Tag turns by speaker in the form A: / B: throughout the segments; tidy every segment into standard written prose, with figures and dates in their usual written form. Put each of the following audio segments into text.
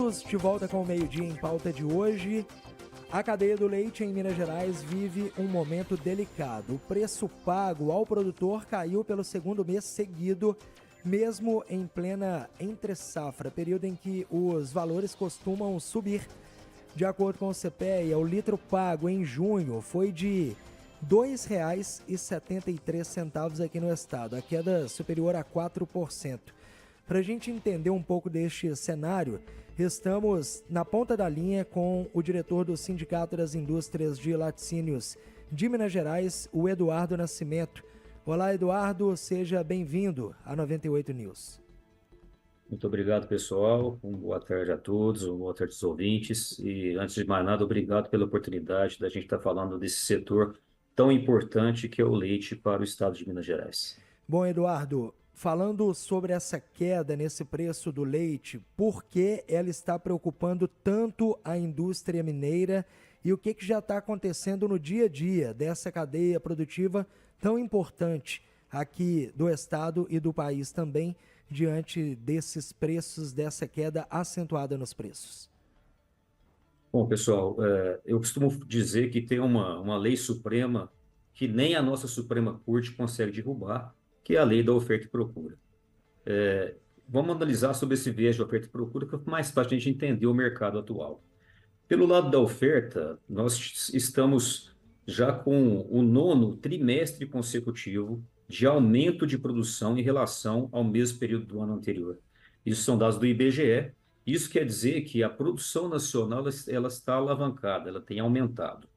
A: Estamos de volta com o meio-dia em pauta de hoje. A cadeia do leite em Minas Gerais vive um momento delicado. O preço pago ao produtor caiu pelo segundo mês seguido, mesmo em plena entre-safra, período em que os valores costumam subir. De acordo com o CPEA, o litro pago em junho foi de R$ 2,73 aqui no estado, a queda superior a 4%. Para a gente entender um pouco deste cenário, estamos na ponta da linha com o diretor do Sindicato das Indústrias de Laticínios de Minas Gerais, o Eduardo Nascimento. Olá, Eduardo, seja bem-vindo à 98 News.
B: Muito obrigado, pessoal. Boa tarde a todos, boa tarde aos ouvintes. E, antes de mais nada, obrigado pela oportunidade da gente estar falando desse setor tão importante que é o leite para o estado de Minas Gerais.
A: Bom, Eduardo, falando sobre essa queda nesse preço do leite, por que ela está preocupando tanto a indústria mineira e o que já está acontecendo no dia a dia dessa cadeia produtiva tão importante aqui do estado e do país também, diante desses preços, dessa queda acentuada nos preços?
B: Bom, pessoal, eu costumo dizer que tem uma lei suprema que nem a nossa Suprema Corte consegue derrubar, que é a lei da oferta e procura. Vamos analisar sobre esse viés de oferta e procura, que é mais fácil a gente entender o mercado atual. Pelo lado da oferta, nós estamos já com o 9º trimestre consecutivo de aumento de produção em relação ao mesmo período do ano anterior. Isso são dados do IBGE. Isso quer dizer que a produção nacional ela está alavancada, ela tem aumentado.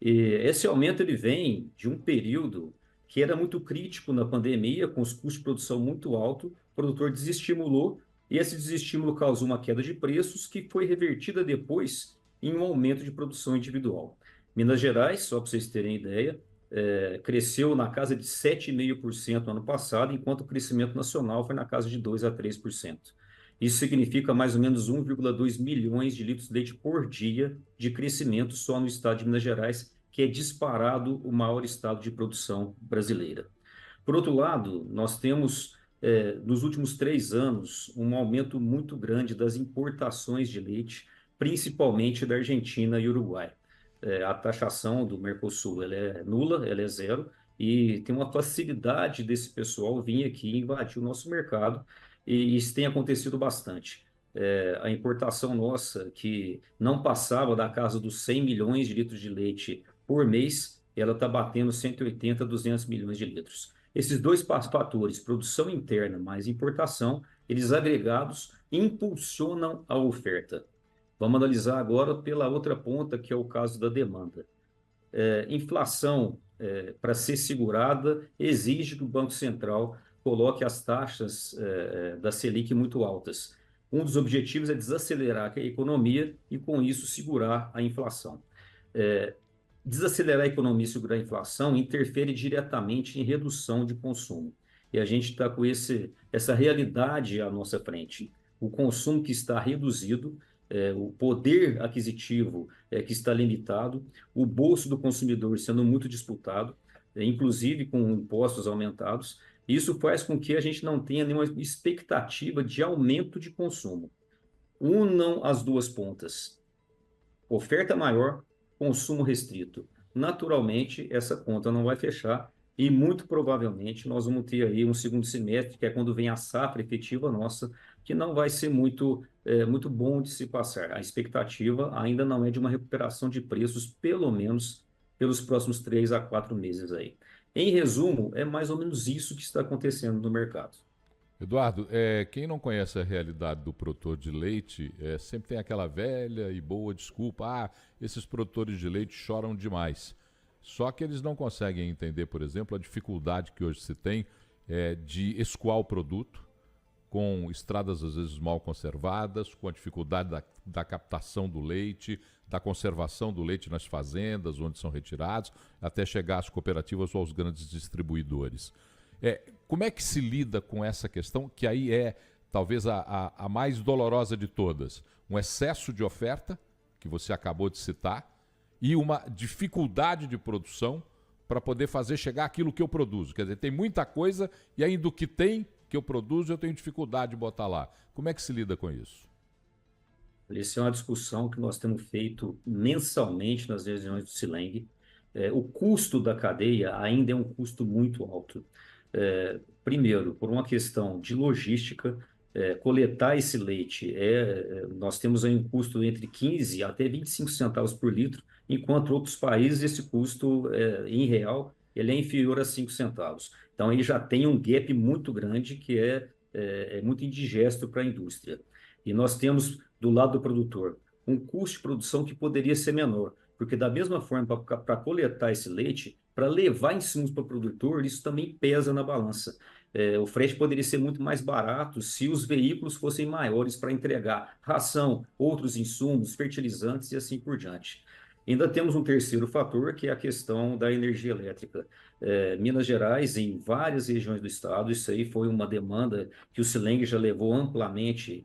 B: E esse aumento ele vem de um período que era muito crítico na pandemia, com os custos de produção muito altos, o produtor desestimulou, e esse desestímulo causou uma queda de preços que foi revertida depois em um aumento de produção individual. Minas Gerais, só para vocês terem ideia, cresceu na casa de 7,5% no ano passado, enquanto o crescimento nacional foi na casa de 2 a 3%. Isso significa mais ou menos 1,2 milhões de litros de leite por dia de crescimento só no estado de Minas Gerais, que é disparado o maior estado de produção brasileira. Por outro lado, nós temos, nos últimos 3 anos, um aumento muito grande das importações de leite, principalmente da Argentina e Uruguai. A taxação do Mercosul ela é nula, ela é zero, e tem uma facilidade desse pessoal vir aqui e invadir o nosso mercado, e isso tem acontecido bastante. A importação nossa, que não passava da casa dos 100 milhões de litros de leite por mês, ela está batendo 180, 200 milhões de litros. Esses dois fatores, produção interna mais importação, eles agregados impulsionam a oferta. Vamos analisar agora pela outra ponta, que é o caso da demanda. Inflação, para ser segurada, exige que o Banco Central coloque as taxas da Selic muito altas. Um dos objetivos é desacelerar a economia e, com isso, segurar a inflação. Desacelerar a economia e segurar a inflação interfere diretamente em redução de consumo. E a gente está com essa realidade à nossa frente. O consumo que está reduzido, o poder aquisitivo que está limitado, o bolso do consumidor sendo muito disputado, inclusive com impostos aumentados. Isso faz com que a gente não tenha nenhuma expectativa de aumento de consumo. Unam as duas pontas. Oferta maior, consumo restrito. Naturalmente, essa conta não vai fechar e muito provavelmente nós vamos ter aí um segundo semestre, que é quando vem a safra efetiva nossa, que não vai ser muito bom de se passar. A expectativa ainda não é de uma recuperação de preços, pelo menos pelos próximos 3 a 4 meses aí. Em resumo, é mais ou menos isso que está acontecendo no mercado.
C: Eduardo, quem não conhece a realidade do produtor de leite, sempre tem aquela velha e boa desculpa, esses produtores de leite choram demais. Só que eles não conseguem entender, por exemplo, a dificuldade que hoje se tem de escoar o produto, com estradas às vezes mal conservadas, com a dificuldade da captação do leite, da conservação do leite nas fazendas, onde são retirados, até chegar às cooperativas ou aos grandes distribuidores. Como é que se lida com essa questão, que aí é talvez a mais dolorosa de todas? Um excesso de oferta, que você acabou de citar, e uma dificuldade de produção para poder fazer chegar aquilo que eu produzo. Quer dizer, tem muita coisa e ainda o que tem, que eu produzo, eu tenho dificuldade de botar lá. Como é que se lida com isso?
B: Essa é uma discussão que nós temos feito mensalmente nas reuniões do Sileng. O custo da cadeia ainda é um custo muito alto. Primeiro, por uma questão de logística, coletar esse leite, nós temos aí um custo entre 15 até 25 centavos por litro, enquanto outros países esse custo, em real, ele é inferior a 5 centavos. Então, aí já tem um gap muito grande que é muito indigesto para a indústria. E nós temos, do lado do produtor, um custo de produção que poderia ser menor, porque da mesma forma, para coletar esse leite, para levar insumos para o produtor, isso também pesa na balança. O frete poderia ser muito mais barato se os veículos fossem maiores para entregar ração, outros insumos, fertilizantes e assim por diante. Ainda temos um terceiro fator, que é a questão da energia elétrica. Minas Gerais, em várias regiões do estado, isso aí foi uma demanda que o Sileng já levou amplamente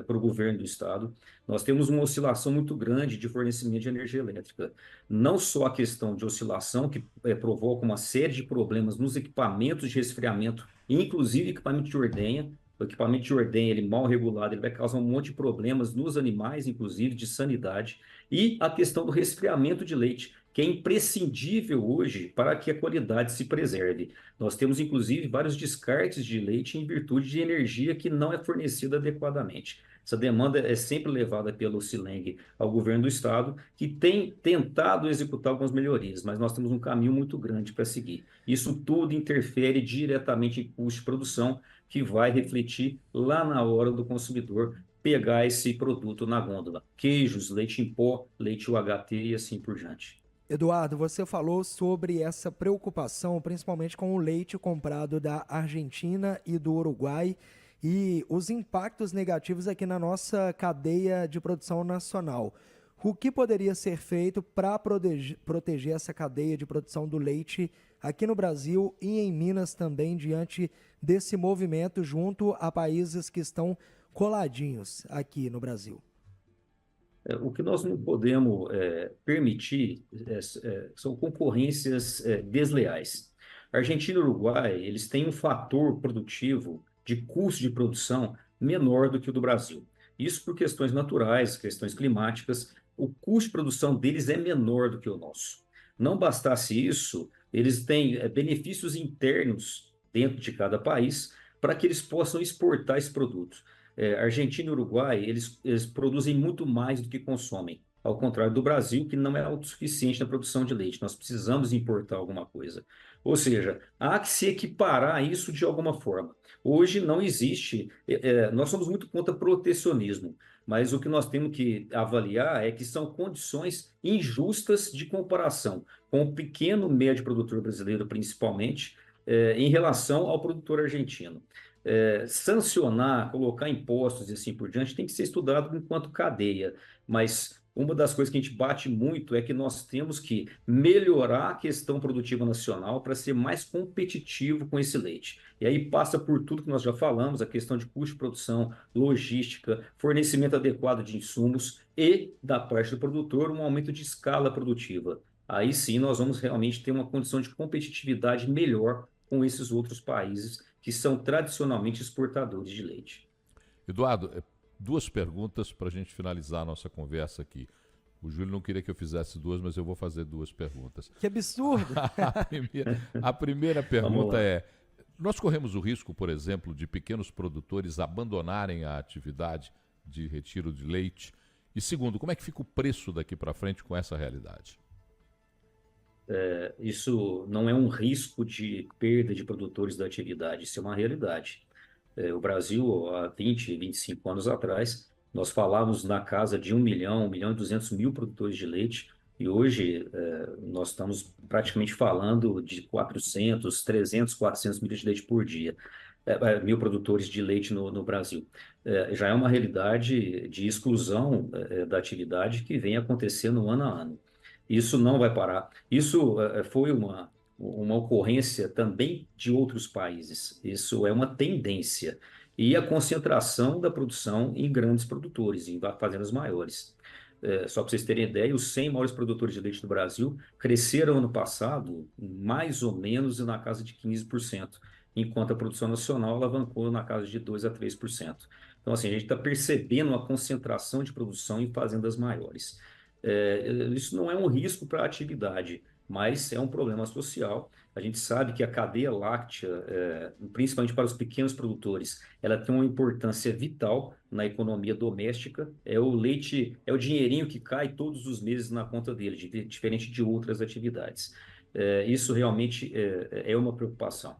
B: para o governo do estado. Nós temos uma oscilação muito grande de fornecimento de energia elétrica. Não só a questão de oscilação, que provoca uma série de problemas nos equipamentos de resfriamento, inclusive equipamento de ordenha. O equipamento de ordenha, ele mal regulado, ele vai causar um monte de problemas nos animais, inclusive de sanidade. E a questão do resfriamento de leite, que é imprescindível hoje para que a qualidade se preserve. Nós temos, inclusive, vários descartes de leite em virtude de energia que não é fornecida adequadamente. Essa demanda é sempre levada pelo Sileng ao governo do estado, que tem tentado executar algumas melhorias, mas nós temos um caminho muito grande para seguir. Isso tudo interfere diretamente em custo de produção, que vai refletir lá na hora do consumidor pegar esse produto na gôndola. Queijos, leite em pó, leite UHT e assim por diante.
A: Eduardo, você falou sobre essa preocupação, principalmente com o leite comprado da Argentina e do Uruguai e os impactos negativos aqui na nossa cadeia de produção nacional. O que poderia ser feito para proteger essa cadeia de produção do leite aqui no Brasil e em Minas também, diante desse movimento junto a países que estão coladinhos aqui no Brasil?
B: O que nós não podemos permitir são concorrências desleais. Argentina e Uruguai, eles têm um fator produtivo de custo de produção menor do que o do Brasil. Isso por questões naturais, questões climáticas, o custo de produção deles é menor do que o nosso. Não bastasse isso, eles têm benefícios internos dentro de cada país para que eles possam exportar esse produto. Argentina e Uruguai, eles produzem muito mais do que consomem, ao contrário do Brasil, que não é autossuficiente na produção de leite. Nós precisamos importar alguma coisa. Ou seja, há que se equiparar isso de alguma forma. Hoje não existe, nós somos muito contra protecionismo, mas o que nós temos que avaliar é que são condições injustas de comparação com o pequeno médio produtor brasileiro, principalmente, em relação ao produtor argentino. Sancionar, colocar impostos e assim por diante, tem que ser estudado enquanto cadeia. Mas uma das coisas que a gente bate muito é que nós temos que melhorar a questão produtiva nacional para ser mais competitivo com esse leite. E aí passa por tudo que nós já falamos, a questão de custo de produção, logística, fornecimento adequado de insumos e, da parte do produtor, um aumento de escala produtiva. Aí sim nós vamos realmente ter uma condição de competitividade melhor com esses outros países que são tradicionalmente exportadores de leite.
C: Eduardo, duas perguntas para a gente finalizar a nossa conversa aqui. O Júlio não queria que eu fizesse duas, mas eu vou fazer duas perguntas.
A: Que absurdo!
C: A primeira pergunta é: nós corremos o risco, por exemplo, de pequenos produtores abandonarem a atividade de retiro de leite? E segundo, como é que fica o preço daqui para frente com essa realidade?
B: Isso não é um risco de perda de produtores da atividade, isso é uma realidade. O Brasil, há 20, 25 anos atrás, nós falávamos na casa de 1 milhão e 200 mil produtores de leite, e hoje nós estamos praticamente falando de 400, 300, 400 milhas de leite por dia, mil produtores de leite no Brasil. Já é uma realidade de exclusão da atividade que vem acontecendo ano a ano. Isso não vai parar. Isso foi uma ocorrência também de outros países. Isso é uma tendência. E a concentração da produção em grandes produtores, em fazendas maiores. Só para vocês terem ideia, os 100 maiores produtores de leite do Brasil cresceram ano passado mais ou menos na casa de 15%, enquanto a produção nacional alavancou na casa de 2 a 3%. Então, assim, a gente está percebendo uma concentração de produção em fazendas maiores. Isso não é um risco para a atividade, mas é um problema social. A gente sabe que a cadeia láctea, principalmente para os pequenos produtores, ela tem uma importância vital na economia doméstica. É o leite, é o dinheirinho que cai todos os meses na conta dele, diferente de outras atividades. Isso realmente é uma preocupação.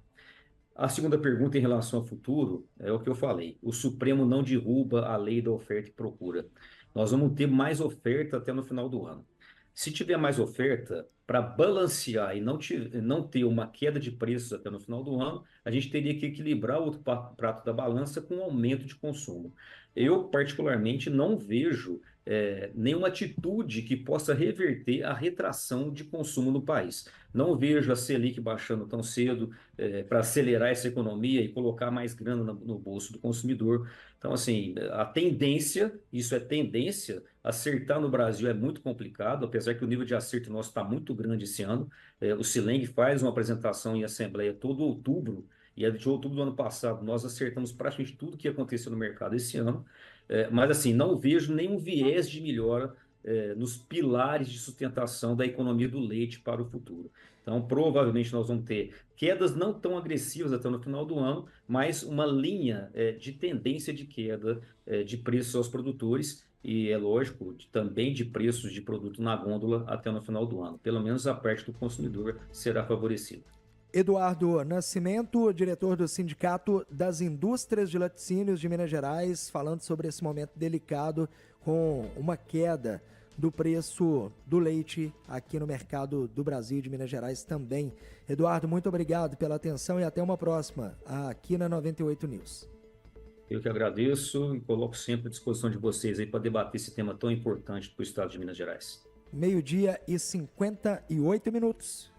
B: A segunda pergunta em relação ao futuro é o que eu falei. O Supremo não derruba a lei da oferta e procura. Nós vamos ter mais oferta até no final do ano. Se tiver mais oferta, para balancear e não ter uma queda de preços até no final do ano, a gente teria que equilibrar o outro prato da balança com um aumento de consumo. Eu, particularmente, não vejo nenhuma atitude que possa reverter a retração de consumo no país. Não vejo a Selic baixando tão cedo para acelerar essa economia e colocar mais grana no bolso do consumidor. Então, assim, a tendência, isso é tendência, acertar no Brasil é muito complicado, apesar que o nível de acerto nosso está muito grande esse ano. O Sileng faz uma apresentação em assembleia todo outubro, e é de outubro do ano passado. Nós acertamos praticamente tudo que aconteceu no mercado esse ano. Mas, assim, não vejo nenhum viés de melhora nos pilares de sustentação da economia do leite para o futuro. Então, provavelmente nós vamos ter quedas não tão agressivas até no final do ano, mas uma linha de tendência de queda de preços aos produtores e, é lógico, também de preços de produto na gôndola até no final do ano. Pelo menos a parte do consumidor será favorecida.
A: Eduardo Nascimento, diretor do Sindicato das Indústrias de Laticínios de Minas Gerais, falando sobre esse momento delicado com uma queda do preço do leite aqui no mercado do Brasil e de Minas Gerais também. Eduardo, muito obrigado pela atenção e até uma próxima aqui na 98 News.
B: Eu que agradeço e coloco sempre à disposição de vocês aí para debater esse tema tão importante para o estado de Minas Gerais.
A: 12h58.